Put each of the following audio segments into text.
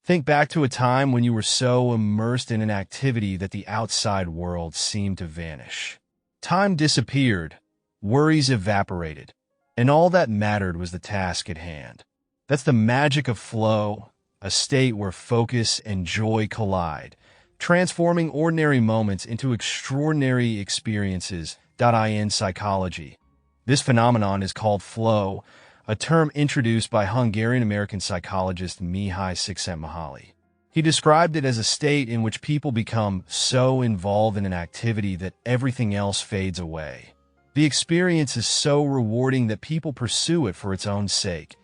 Think back to a time when you were so immersed in an activity that the outside world seemed to vanish. Time disappeared, worries evaporated, and all that mattered was the task at hand. That's the magic of flow, a state where focus and joy collide, transforming ordinary moments into extraordinary experiences. In psychology, this phenomenon is called flow, a term introduced by Hungarian-American psychologist Mihaly Csikszentmihalyi. He described it as a state in which people become so involved in an activity that everything else fades away. The experience is so rewarding that people pursue it for its own sake,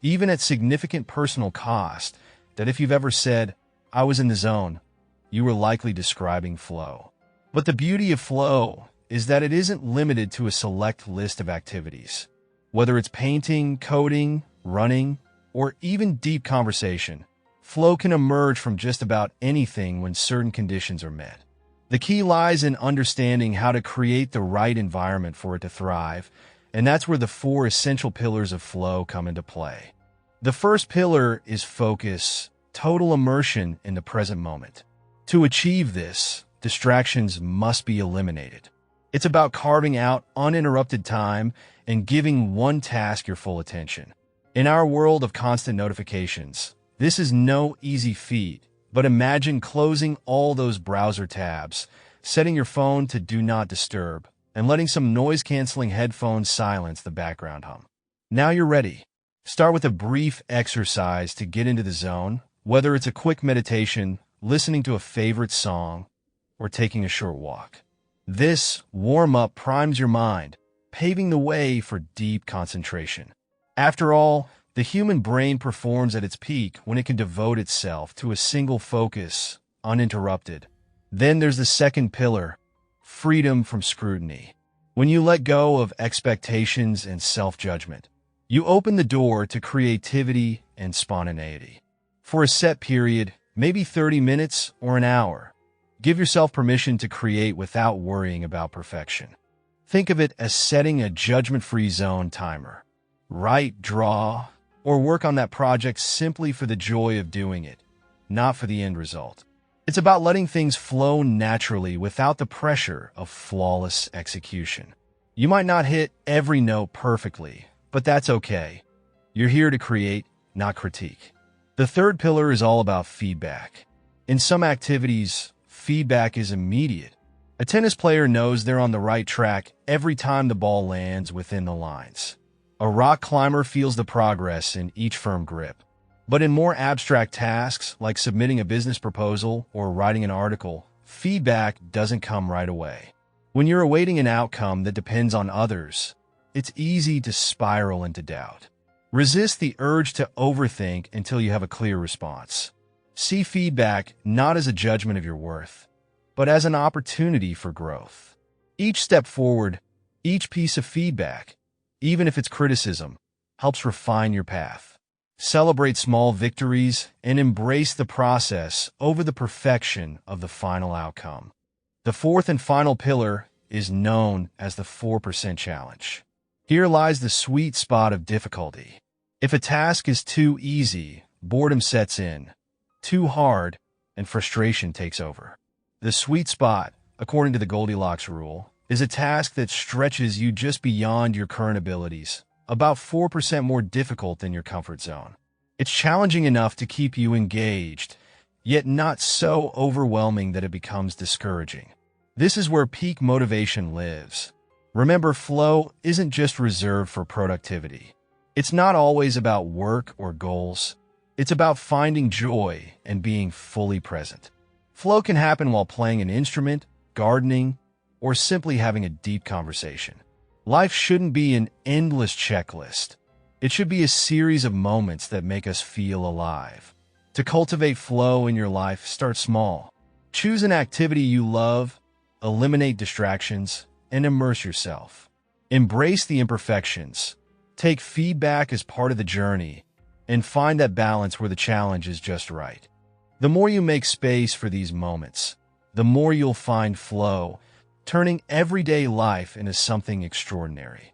even at significant personal cost, that if you've ever said, "I was in the zone," you were likely describing flow. But the beauty of flow is that it isn't limited to a select list of activities. Whether it's painting, coding, running, or even deep conversation, flow can emerge from just about anything when certain conditions are met. The key lies in understanding how to create the right environment for it to thrive, and that's where the 4 essential pillars of flow come into play. The first pillar is focus, total immersion in the present moment. To achieve this, distractions must be eliminated. It's about carving out uninterrupted time and giving one task your full attention. In our world of constant notifications, this is no easy feat, but imagine closing all those browser tabs, setting your phone to Do Not Disturb, and letting some noise-canceling headphones silence the background hum. Now you're ready. Start with a brief exercise to get into the zone, whether it's a quick meditation, listening to a favorite song, or taking a short walk. This warm-up primes your mind, paving the way for deep concentration. After all, the human brain performs at its peak when it can devote itself to a single focus, uninterrupted. Then there's the second pillar, freedom from scrutiny. When you let go of expectations and self-judgment, you open the door to creativity and spontaneity. For a set period, maybe 30 minutes or an hour, give yourself permission to create without worrying about perfection. Think of it as setting a judgment-free zone timer. Write, draw, or work on that project simply for the joy of doing it, not for the end result. It's about letting things flow naturally without the pressure of flawless execution. You might not hit every note perfectly, but that's okay. You're here to create, not critique. The third pillar is all about feedback. In some activities, feedback is immediate. A tennis player knows they're on the right track every time the ball lands within the lines. A rock climber feels the progress in each firm grip. But in more abstract tasks, like submitting a business proposal or writing an article, feedback doesn't come right away. When you're awaiting an outcome that depends on others, it's easy to spiral into doubt. Resist the urge to overthink until you have a clear response. See feedback not as a judgment of your worth, but as an opportunity for growth. Each step forward, each piece of feedback, even if it's criticism, helps refine your path. Celebrate small victories and embrace the process over the perfection of the final outcome. The fourth and final pillar is known as the 4% challenge. Here lies the sweet spot of difficulty. If a task is too easy, boredom sets in. Too hard, and frustration takes over. The sweet spot, according to the Goldilocks rule, is a task that stretches you just beyond your current abilities, about 4% more difficult than your comfort zone. It's challenging enough to keep you engaged, yet not so overwhelming that it becomes discouraging. This is where peak motivation lives. Remember, flow isn't just reserved for productivity. It's not always about work or goals. It's about finding joy and being fully present. Flow can happen while playing an instrument, gardening, or simply having a deep conversation. Life shouldn't be an endless checklist. It should be a series of moments that make us feel alive. To cultivate flow in your life, start small. Choose an activity you love, eliminate distractions, and immerse yourself. Embrace the imperfections. Take feedback as part of the journey, and find that balance where the challenge is just right. The more you make space for these moments, the more you'll find flow, turning everyday life into something extraordinary.